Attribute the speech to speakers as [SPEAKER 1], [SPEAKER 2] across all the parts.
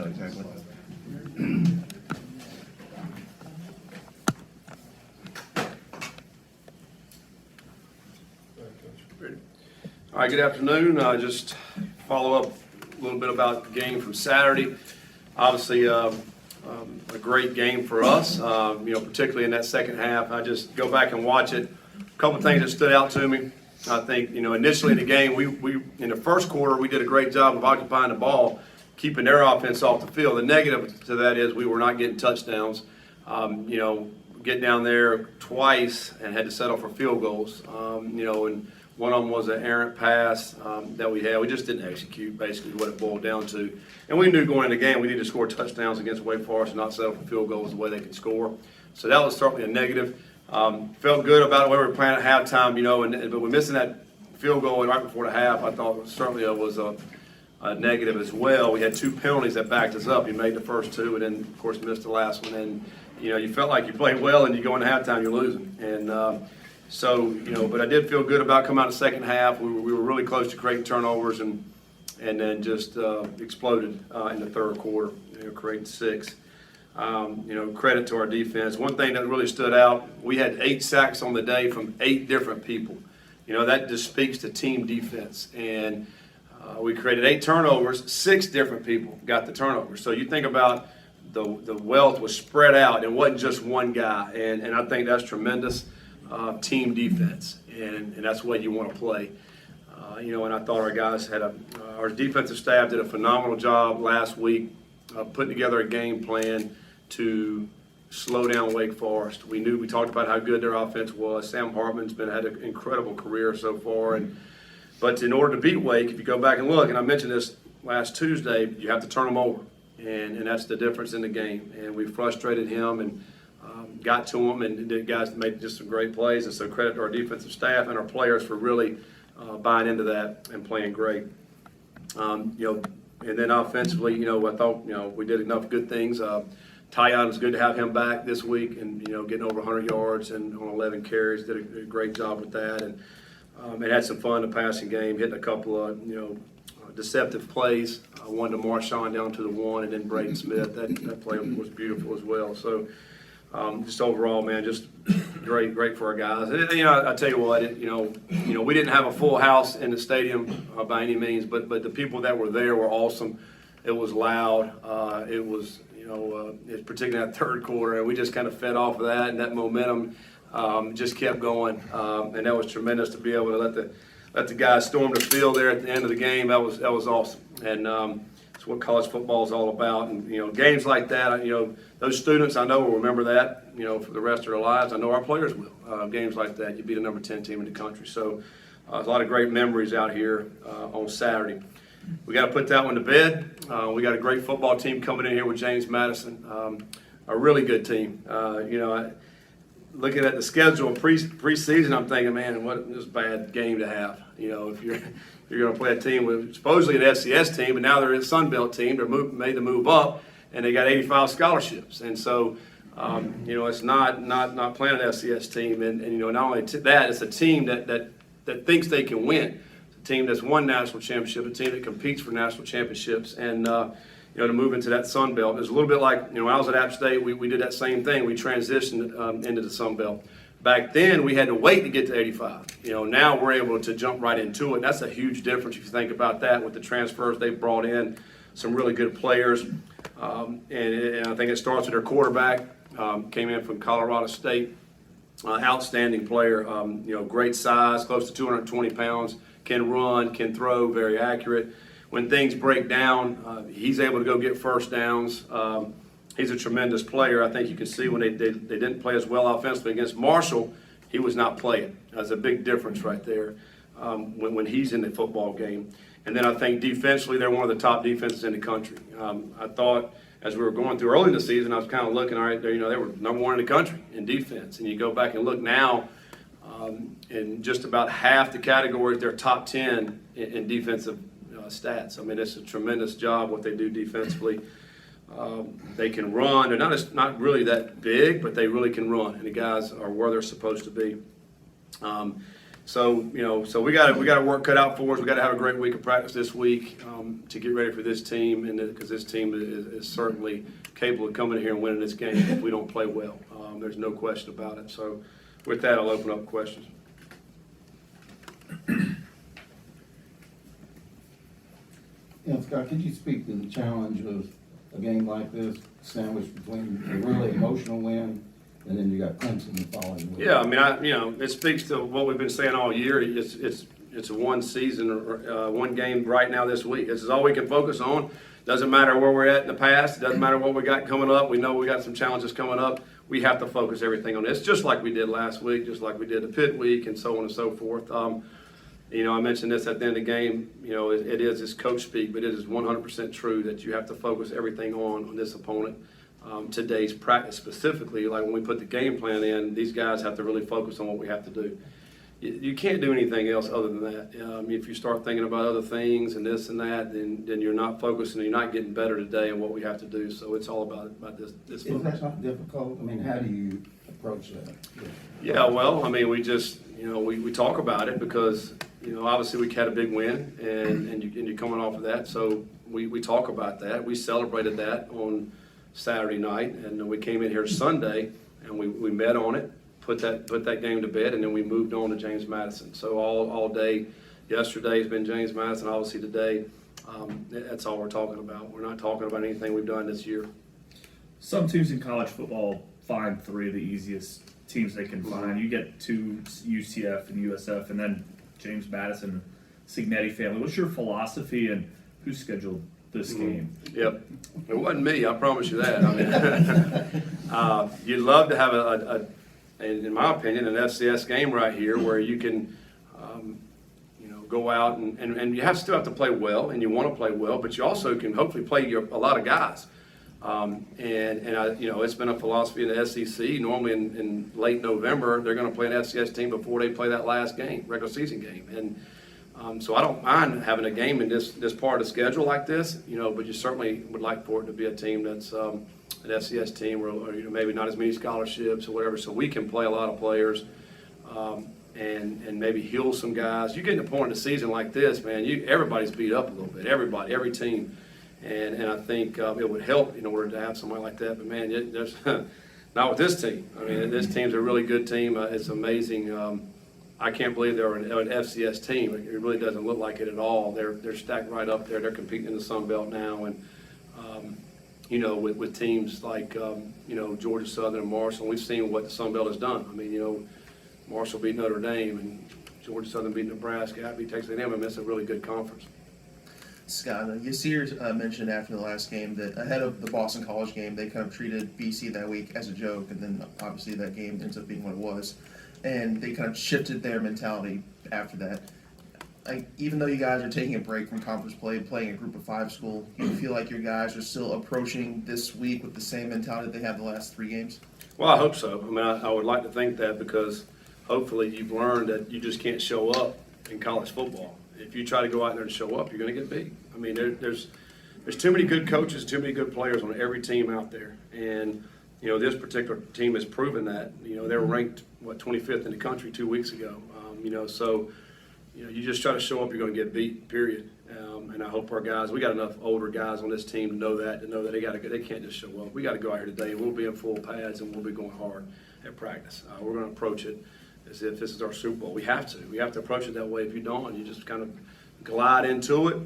[SPEAKER 1] exactly.
[SPEAKER 2] All right, good afternoon. Just follow up a little bit about the game from Saturday. Obviously, a great game for us, particularly in that second half. I just go back and watch it. A couple things that stood out to me. I think, initially in the game, we in the first quarter, we did a great job of occupying the ball, keeping their offense off the field. The negative to that is we were not getting touchdowns. Getting down there twice and had to settle for field goals. And one of them was an errant pass that we had. We just didn't execute, basically, what it boiled down to. And we knew going into the game we needed to score touchdowns against Wake Forest and not settle for field goals the way they could score. So that was certainly a negative. Felt good about the way we were playing at halftime, but we're missing that field goal right before the half. I thought certainly it was a negative as well. We had two penalties that backed us up. You made the first two and then, of course, missed the last one. And, you felt like you played well and you go into halftime, you're losing. And but I did feel good about coming out of the second half. We were really close to creating turnovers and then just exploded in the third quarter, creating 6. Credit to our defense. One thing that really stood out, we had 8 sacks on the day from 8 different people. That just speaks to team defense. And we created 8 turnovers, 6 different people got the turnovers. So you think about the wealth was spread out. It wasn't just one guy. And I think that's tremendous team defense. And that's what you want to play. And I thought our guys our defensive staff did a phenomenal job last week putting together a game plan to slow down Wake Forest. We talked about how good their offense was. Sam Hartman's had an incredible career so far. But in order to beat Wake, if you go back and look, and I mentioned this last Tuesday, you have to turn them over. And that's the difference in the game. And we frustrated him and got to him, and the guys made just some great plays. And so credit to our defensive staff and our players for really buying into that and playing great. And then offensively, I thought, we did enough good things. Tyon, was good to have him back this week and, getting over 100 yards and on 11 carries, did a great job with that. And it had some fun in the passing game, hitting a couple of, deceptive plays. One to Marshawn down to the 1 and then Braden Smith. That play was beautiful as well. So just overall, man, just great for our guys. And, I tell you what, we didn't have a full house in the stadium by any means, but the people that were there were awesome. It was loud. It was, particularly that third quarter, and we just kind of fed off of that, and that momentum just kept going. And that was tremendous to be able to let the guys storm the field there at the end of the game. That was awesome. And it's what college football is all about. And, games like that, those students I know will remember that, for the rest of their lives. I know our players will. Games like that, you beat a number 10 team in the country. So there's a lot of great memories out here on Saturday. We got to put that one to bed. We got a great football team coming in here with James Madison, a really good team. Looking at the schedule preseason, I'm thinking, man, what this bad game to have. If you're going to play a team with supposedly an FCS team, and now they're a Sun Belt team. They're made the move up, and they got 85 scholarships. And so, it's not playing an FCS team. And not only that, it's a team that thinks they can win. It's a team that's won national championship, a team that competes for national championships. And to move into that Sun Belt. It's a little bit like, when I was at App State, we did that same thing. We transitioned into the Sun Belt. Back then, we had to wait to get to 85. Now we're able to jump right into it. That's a huge difference if you think about that with the transfers they've brought in, some really good players. And I think it starts with their quarterback, came in from Colorado State, outstanding player, great size, close to 220 pounds, can run, can throw, very accurate. When things break down, he's able to go get first downs. He's a tremendous player. I think you can see when they didn't play as well offensively against Marshall, he was not playing. That's a big difference right there when he's in the football game. And then I think defensively, they're one of the top defenses in the country. I thought as we were going through early in the season, I was kind of looking, all right, they were number 1 in the country in defense. And you go back and look now, in just about half the categories, they're top 10 in defensive stats. I mean, it's a tremendous job what they do defensively. They can run. They're not really that big, but they really can run, and the guys are where they're supposed to be. So we got work cut out for us. We got to have a great week of practice this week to get ready for this team, and because this team is certainly capable of coming here and winning this game if we don't play well. There's no question about it. So with that, I'll open up questions.
[SPEAKER 1] Scott, could you speak to the challenge of a game like this, sandwiched between a really emotional win and then you got Clemson the following week?
[SPEAKER 2] Yeah, I mean, it speaks to what we've been saying all year. It's a one season or one game right now this week. This is all we can focus on. Doesn't matter where we're at in the past. It doesn't matter what we got coming up. We know we got some challenges coming up. We have to focus everything on this, just like we did last week, just like we did the Pitt week, and so on and so forth. I mentioned this at the end of the game. It is this coach speak, but it is 100% true that you have to focus everything on this opponent. Today's practice specifically, like when we put the game plan in, these guys have to really focus on what we have to do. You can't do anything else other than that. If you start thinking about other things and this and that, then you're not focusing, you're not getting better today in what we have to do. So it's all about this focus.
[SPEAKER 1] Is that not difficult? I mean, how do you approach that?
[SPEAKER 2] Yeah, well, I mean, we just, we talk about it because, obviously we had a big win and you're coming off of that. So we talk about that. We celebrated that on Saturday night, and we came in here Sunday and we met on it. Put that game to bed, and then we moved on to James Madison. So all day yesterday has been James Madison. Obviously today, that's all we're talking about. We're not talking about anything we've done this year.
[SPEAKER 3] Some teams in college football find three of the easiest teams they can find. You get two, UCF and USF, and then James Madison, Signetti family. What's your philosophy, and who scheduled this game?
[SPEAKER 2] Yep, it wasn't me. I promise you that. I mean, you'd love to have in my opinion, an FCS game right here where you can, go out and you still have to play well, and you want to play well, but you also can hopefully play a lot of guys. It's been a philosophy in the SEC. Normally in late November, they're going to play an FCS team before they play that last game, regular season game. And so I don't mind having a game in this part of the schedule like this, but you certainly would like for it to be a team that's an FCS team or maybe not as many scholarships or whatever, so we can play a lot of players and maybe heal some guys. You get to the point in the season like this, man, everybody's beat up a little bit, every team. And I think it would help in order to have somebody like that. But, man, there's not with this team. I mean, this team's a really good team. It's amazing. I can't believe they're an FCS team. It really doesn't look like it at all. They're stacked right up there. They're competing in the Sun Belt now. And, with teams like, Georgia Southern and Marshall, we've seen what the Sun Belt has done. I mean, Marshall beat Notre Dame and Georgia Southern beat Nebraska. Beat Texas A&M. I mean, it's a really good conference.
[SPEAKER 4] Scott, Yasir mentioned after the last game that ahead of the Boston College game, they kind of treated BC that week as a joke, and then obviously that game ends up being what it was. And they kind of shifted their mentality after that. Even though you guys are taking a break from conference play, playing a group of five school, do you feel like your guys are still approaching this week with the same mentality they had the last three games?
[SPEAKER 2] Well, I hope so. I mean, I would like to think that because hopefully you've learned that you just can't show up in college football. If you try to go out there and show up, you're going to get beat. I mean, there's too many good coaches, too many good players on every team out there. And, this particular team has proven that. They were ranked, 25th in the country 2 weeks ago. You just try to show up, you're going to get beat, period. And I hope our guys, we got enough older guys on this team to know that they can't just show up. We got to go out here today. We'll be in full pads and we'll be going hard at practice. We're going to approach it as if this is our Super Bowl. We have to approach it that way. If you don't, you just kind of glide into it,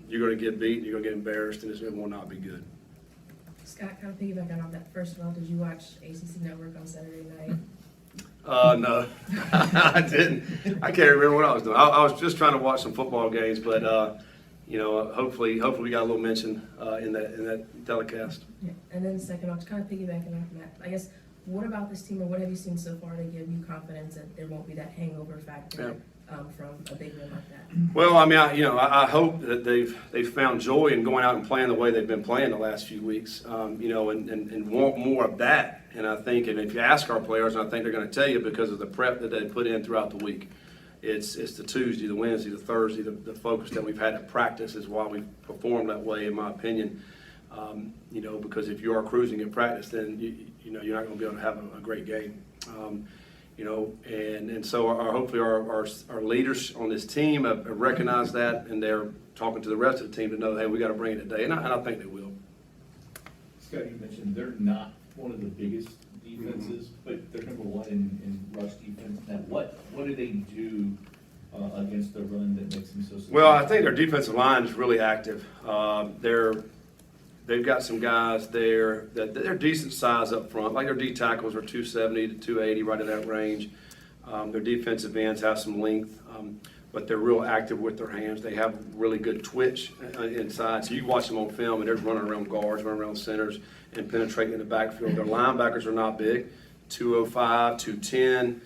[SPEAKER 2] you're going to get beat, you're going to get embarrassed, and it will not be good.
[SPEAKER 5] Scott, kind of piggybacking on that, first of all, did you watch ACC Network on Saturday night?
[SPEAKER 2] No, I didn't. I can't remember what I was doing. I was just trying to watch some football games, but hopefully we got a little mention in that telecast.
[SPEAKER 5] Yeah. And then second, just kind of piggybacking on that, I guess, what about this team, or what have you seen so far to give you confidence that there won't be that hangover factor from a big win like that?
[SPEAKER 2] Well, I mean, I hope that they've found joy in going out and playing the way they've been playing the last few weeks, and want more of that. And I think, and if you ask our players, I think they're going to tell you because of the prep that they put in throughout the week. It's the Tuesday, the Wednesday, the Thursday, the focus that we've had at practice is why we've performed that way, in my opinion. Because if you are cruising at practice, then you're not going to be able to have a great game. and so hopefully our leaders on this team have recognized that, and they're talking to the rest of the team to know, hey, we got to bring it today, and I think they will.
[SPEAKER 6] Scott, you mentioned they're not one of the biggest defenses, but they're number one in rush defense. Now, what do they do against the run that makes them so successful?
[SPEAKER 2] Well, I think their defensive line is really active. They've got some guys there that they're decent size up front. Like their D tackles are 270 to 280, right in that range. Their defensive ends have some length, but they're real active with their hands. They have really good twitch inside. So you watch them on film, and they're running around guards, running around centers, and penetrating in the backfield. Their linebackers are not big, 205, 210,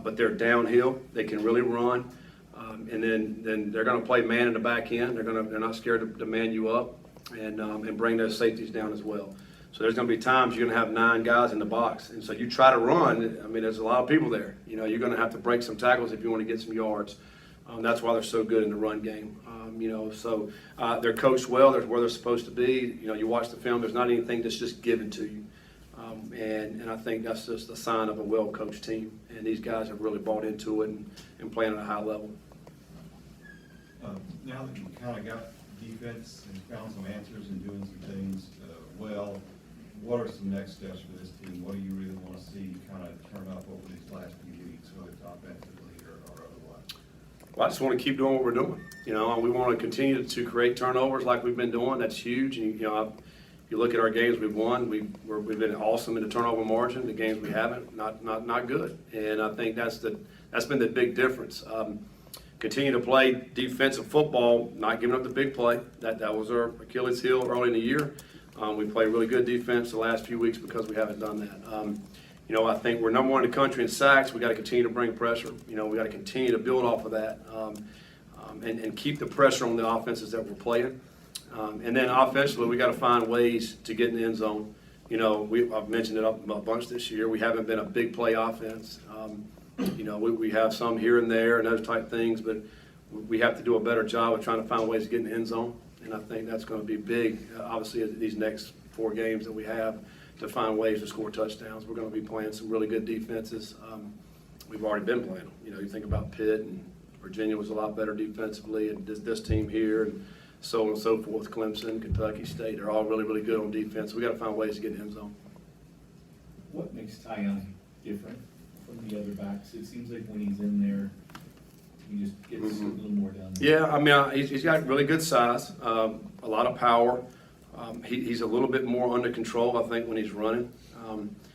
[SPEAKER 2] but they're downhill. They can really run. And then they're going to play man in the back end. They're not scared to man you up and bring those safeties down as well. So there's going to be times you're going to have 9 guys in the box, and so you try to run. I mean, there's a lot of people there. You're going to have to break some tackles if you want to get some yards. That's why they're so good in the run game. So they're coached well. They're where they're supposed to be. You watch the film. There's not anything that's just given to you. And I think that's just a sign of a well-coached team. And these guys have really bought into it and playing at a high level.
[SPEAKER 7] Now that you've kind of got defense and found some answers and doing some things well, what are some next steps for this team? What do you really want to see kind of turn up over these last few weeks, whether it's offensively or otherwise?
[SPEAKER 2] Well, I just want to keep doing what we're doing. We want to continue to create turnovers like we've been doing. That's huge. And, you look at our games we've won. We've been awesome in the turnover margin. The games we haven't, not good. And I think that's been the big difference. Continue to play defensive football, not giving up the big play. That was our Achilles heel early in the year. We played really good defense the last few weeks because we haven't done that. I think we're number 1 in the country in sacks. We got to continue to bring pressure. We got to continue to build off of that and keep the pressure on the offenses that we're playing. And then offensively, we got to find ways to get in the end zone. I've mentioned it a bunch this year. We haven't been a big play offense. We have some here and there and those type things, but we have to do a better job of trying to find ways to get in the end zone. And I think that's going to be big, obviously, these next 4 games that we have to find ways to score touchdowns. We're going to be playing some really good defenses. We've already been playing them. You think about Pitt, and Virginia was a lot better defensively, and this team here, and so on and so forth. Clemson, Kentucky State, they're all really, really good on defense. We got to find ways to get in the end zone.
[SPEAKER 6] What makes Tyon different from the other backs? It seems like when he's in there, he just gets a little more down there.
[SPEAKER 2] Yeah, I mean, he's got really good size, a lot of power. He's a little bit more under control, I think, when he's running.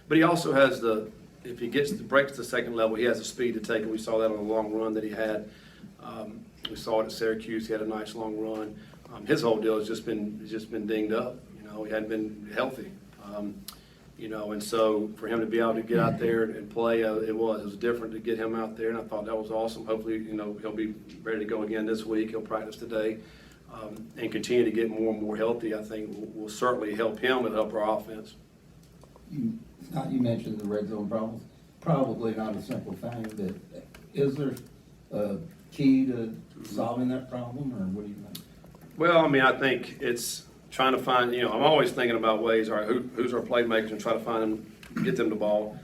[SPEAKER 2] But he also has if he breaks the second level, he has the speed to take it. We saw that on a long run that he had. We saw it at Syracuse. He had a nice long run. His whole deal has just been dinged up. He hadn't been healthy. And so for him to be able to get out there and play, it was different to get him out there, and I thought that was awesome. Hopefully, he'll be ready to go again this week. He'll practice today and continue to get more and more healthy. I think will certainly help him and help our offense.
[SPEAKER 1] You mentioned the red zone problem. Probably not a simple thing, but is there a key to solving that problem, or what do you think?
[SPEAKER 2] Well, I mean, I think it's trying to find, I'm always thinking about ways, all right, who's our playmakers, and try to find them, get them the ball.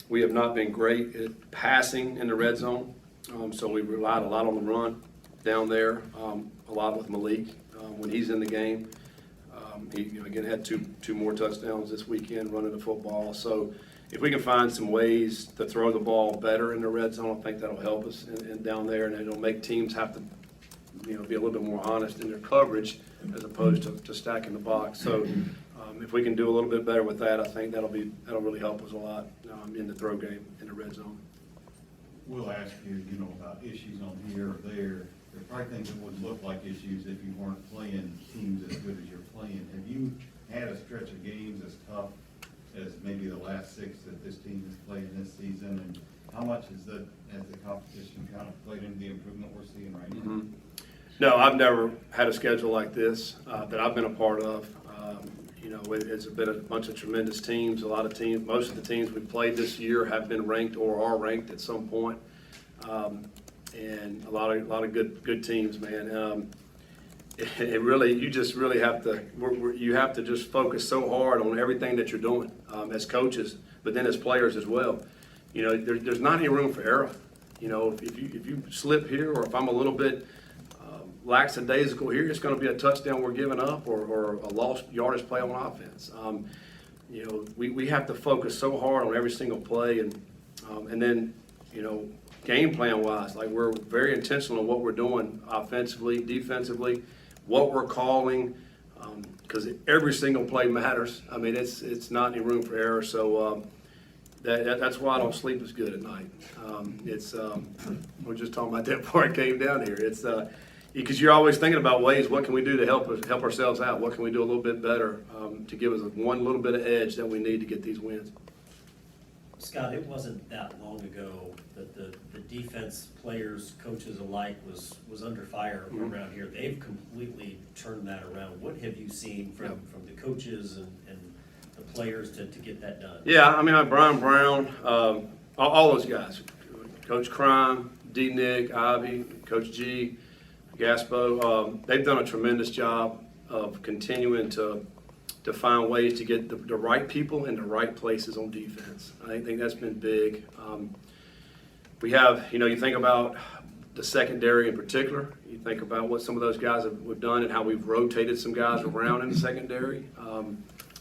[SPEAKER 2] We have not been great at passing in the red zone, so we relied a lot on the run down there, a lot with Malik when he's in the game. He again had two more touchdowns this weekend running the football. So if we can find some ways to throw the ball better in the red zone, I think that'll help us and down there, and it'll make teams have to be a little bit more honest in their coverage as opposed to stacking the box. So if we can do a little bit better with that, I think that'll really help us a lot in the throw game in the red zone.
[SPEAKER 7] We'll ask you, about issues on here or there. There are probably things that would look like issues if you weren't playing teams as good as you're playing. Have you had a stretch of games as tough as maybe the last 6 that this team has played this season? And how much has the competition kind of played into the improvement we're seeing right now?
[SPEAKER 2] Mm-hmm. No, I've never had a schedule like this that I've been a part of. It's been a bunch of tremendous teams. A lot of teams, most of the teams we've played this year have been ranked or are ranked at some point. And a lot of good teams, man. You just really have to. You have to just focus so hard on everything that you're doing as coaches, but then as players as well. you know, there's not any room for error. You know, if you slip here, or if I'm a little bit lackadaisical here, it's going to be a touchdown we're giving up, or a lost yardage play on offense. You know, we have to focus so hard on every single play, and then, you know, game plan wise, like we're very intentional on what we're doing offensively, defensively, what we're calling, because every single play matters. I mean, it's not any room for error. So that's why I don't sleep as good at night. We're just talking about that before I came down here. It's because you're always thinking about ways, what can we do to help ourselves out? What can we do a little bit better to give us one little bit of edge that we need to get these wins?
[SPEAKER 8] Scott, it wasn't that long ago that the defense players, coaches alike was under fire around here. They've completely turned that around. What have you seen from the coaches and the players to get that done?
[SPEAKER 2] Yeah, I mean, Brian Brown, all those guys, Coach Crime, D. Nick, Ivy, Coach G, Gaspo, they've done a tremendous job of continuing to find ways to get the right people in the right places on defense. I think that's been big. We have, you know, you think about the secondary in particular. You think about what some of those guys have done and how we've rotated some guys around in the secondary.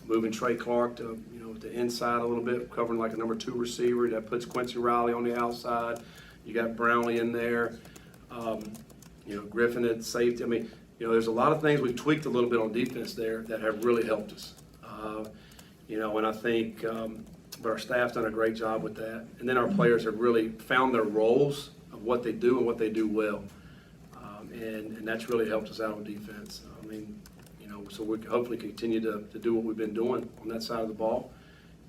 [SPEAKER 2] Moving Trey Clark to, you know, the inside a little bit, covering like a number 2 receiver. That puts Quincy Riley on the outside. You got Brownlee in there. You know, Griffin at safety. I mean, you know, there's a lot of things we've tweaked a little bit on defense there that have really helped us. You know, and I think but our staff's done a great job with that. And then our players have really found their roles of what they do and what they do well. And that's really helped us out on defense. I mean, you know, so we hopefully continue to do what we've been doing on that side of the ball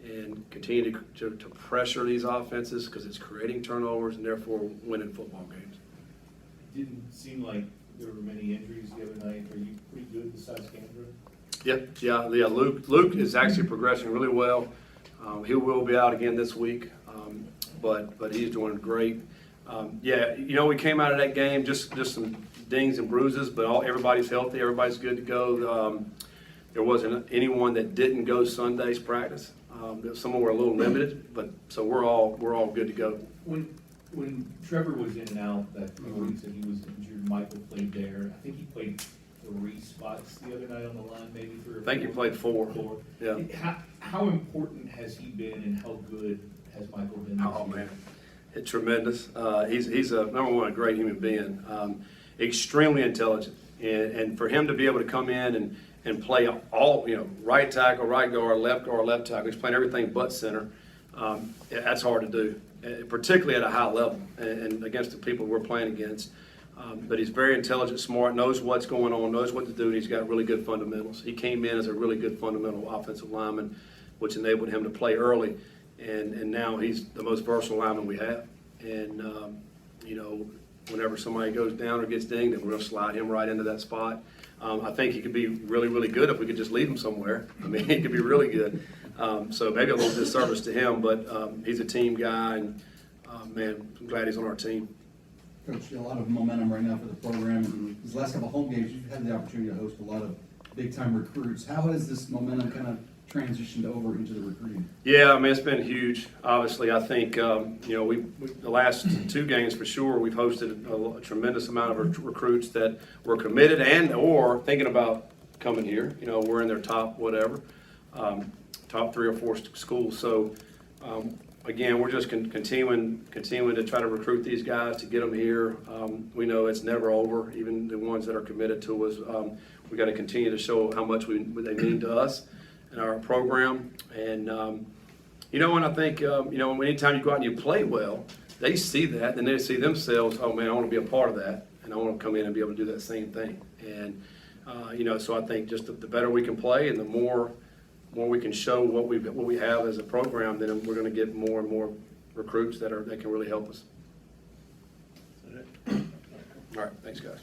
[SPEAKER 2] and continue to pressure these offenses because it's creating turnovers and therefore winning football games.
[SPEAKER 6] Didn't seem like there were many injuries the other night. Are you pretty good besides Canberra?
[SPEAKER 2] Yeah. Luke is actually progressing really well. He will be out again this week, but he's doing great. Yeah, you know, we came out of that game just some dings and bruises, but everybody's healthy. Everybody's good to go. There wasn't anyone that didn't go Sunday's practice. Some were a little limited, but so we're all good to go.
[SPEAKER 6] When Trevor was in and out that few weeks that he was injured, Michael played there. I think he played 3 spots the other night on the line, maybe 3 or 4.
[SPEAKER 2] I think he played 4. Yeah.
[SPEAKER 6] How important has he been, and how good has Michael been this
[SPEAKER 2] Oh
[SPEAKER 6] year?
[SPEAKER 2] man, it's tremendous. He's a number one, a great human being. Extremely intelligent, and for him to be able to come in and play all, you know, right tackle, right guard, left tackle. He's playing everything but center. That's hard to do, particularly at a high level and against the people we're playing against. But he's very intelligent, smart, knows what's going on, knows what to do, and he's got really good fundamentals. He came in as a really good fundamental offensive lineman, which enabled him to play early, and now he's the most versatile lineman we have. And, you know, whenever somebody goes down or gets dinged, then we're going to slide him right into that spot. I think he could be really, really good if we could just leave him somewhere. I mean, he could be really good. So maybe a little disservice to him, but he's a team guy, and, man, I'm glad he's on our team.
[SPEAKER 9] Coach, a lot of momentum right now for the program. And these last couple of home games, you've had the opportunity to host a lot of big-time recruits. How has this momentum kind of transitioned over into the recruiting?
[SPEAKER 2] Yeah, I mean, it's been huge. Obviously, I think, you know, we the last 2 games for sure, we've hosted a tremendous amount of recruits that were committed and or thinking about coming here. You know, we're in their top whatever, top 3 or 4 schools. So, again, we're just continuing to try to recruit these guys to get them here. We know it's never over, even the ones that are committed to us. We got to continue to show how much they mean to us and our program. And, you know, and I think, you know, anytime you go out and you play well, they see that, and they see themselves, oh, man, I want to be a part of that, and I want to come in and be able to do that same thing. And, you know, so I think just the better we can play and the more we can show what we have as a program, then we're going to get more and more recruits that can really help us. All right, thanks, guys.